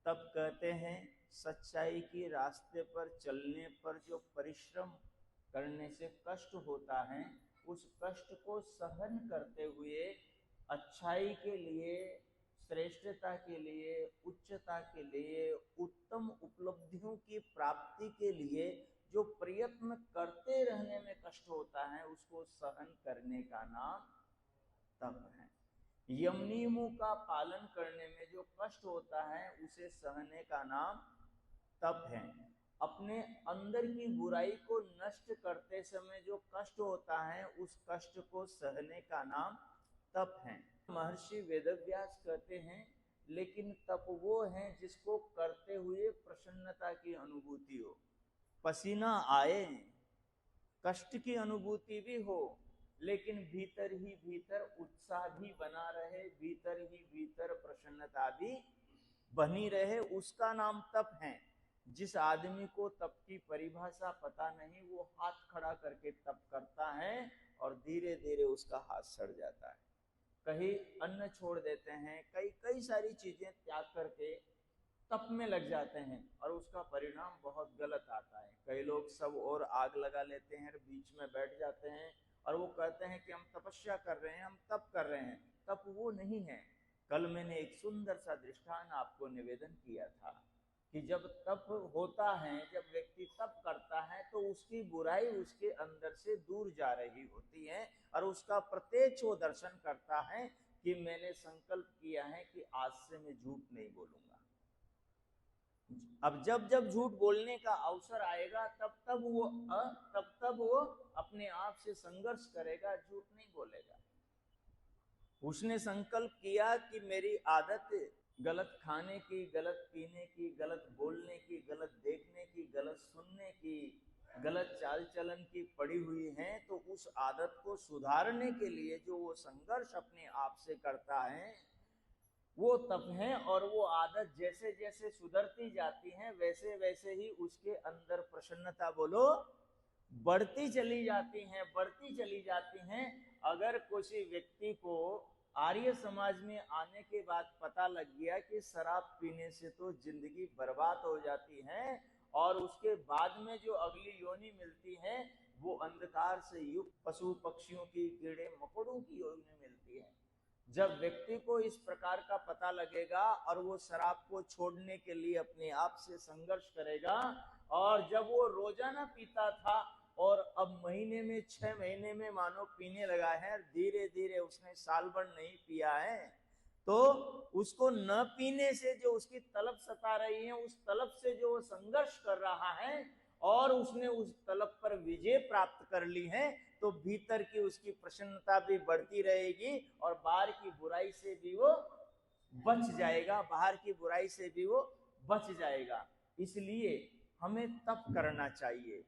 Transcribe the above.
तब कहते हैं सच्चाई के रास्ते पर चलने पर जो परिश्रम करने से कष्ट होता है, उस कष्ट को सहन करते हुए अच्छाई के लिए, श्रेष्ठता के लिए, उच्चता के लिए, उत्तम उपलब्धियों की प्राप्ति के लिए जो प्रयत्न करते रहने में कष्ट होता है, उसको सहन करने का नाम तप है। यम नियमों का पालन करने में जो कष्ट होता है, उसे सहने का नाम तप है। अपने अंदर की बुराई को नष्ट करते समय जो कष्ट होता है, उस कष्ट को सहने का नाम तप है। महर्षि वेदव्यास कहते हैं, लेकिन तप वो है जिसको करते हुए प्रसन्नता की अनुभूति हो, पसीना आए, कष्ट की अनुभूति भी हो, लेकिन भीतर ही भीतर उत्साह भी बना रहे, भीतर ही भीतर प्रसन्नता भी बनी रहे, उसका नाम तप है। जिस आदमी को तप की परिभाषा पता नहीं, वो हाथ खड़ा करके तप करता है और धीरे धीरे उसका हाथ सड़ जाता है। कहीं अन्न छोड़ देते हैं, कई कई सारी चीजें त्याग करके तप में लग जाते हैं और उसका परिणाम बहुत गलत आता है। कई लोग सब और आग लगा लेते हैं, बीच में बैठ जाते हैं और वो कहते हैं कि हम तपस्या कर रहे हैं, हम तप कर रहे हैं। तप वो नहीं है। कल मैंने एक सुंदर सा दृष्टांत आपको निवेदन किया था कि जब तप होता है, जब व्यक्ति तप करता है, तो उसकी बुराई उसके अंदर से दूर जा रही होती है और उसका प्रत्यक्ष वो दर्शन करता है कि मैंने संकल्प किया है कि आज से मैं झूठ नहीं बोलूंगा। अब जब जब झूठ बोलने का अवसर आएगा, तब तब वो अपने आप से संघर्ष करेगा, झूठ नहीं बोलेगा। उसने संकल्प किया कि मेरी आदत गलत खाने की, गलत पीने की, गलत बोलने की, गलत देखने की, गलत सुनने की, गलत चाल चलन की पड़ी हुई है, तो उस आदत को सुधारने के लिए जो वो संघर्ष अपने आप से करता है, वो तप है। और वो आदत जैसे जैसे सुधरती जाती है, वैसे वैसे ही उसके अंदर प्रसन्नता बोलो बढ़ती चली जाती है, बढ़ती चली जाती है। अगर किसी व्यक्ति को आर्य समाज में आने के बाद पता लग गया कि शराब पीने से तो जिंदगी बर्बाद हो जाती है और उसके बाद में जो अगली योनि मिलती है वो अंधकार से युक्त पशु पक्षियों की, कीड़े मकोड़ों की योनि मिलती है, जब व्यक्ति को इस प्रकार का पता लगेगा और वो शराब को छोड़ने के लिए अपने आप से संघर्ष करेगा, और जब वो रोजाना पीता था और अब महीने में, 6 महीने में मानो पीने लगा है, धीरे धीरे उसने साल भर नहीं पिया है, तो उसको न पीने से जो उसकी तलब सता रही है, उस तलब से जो वो संघर्ष कर रहा है और उसने उस तलब पर विजय प्राप्त कर ली है, तो भीतर की उसकी प्रसन्नता भी बढ़ती रहेगी और बाहर की बुराई से भी वो बच जाएगा, बाहर की बुराई से भी वो बच जाएगा। इसलिए हमें तप करना चाहिए।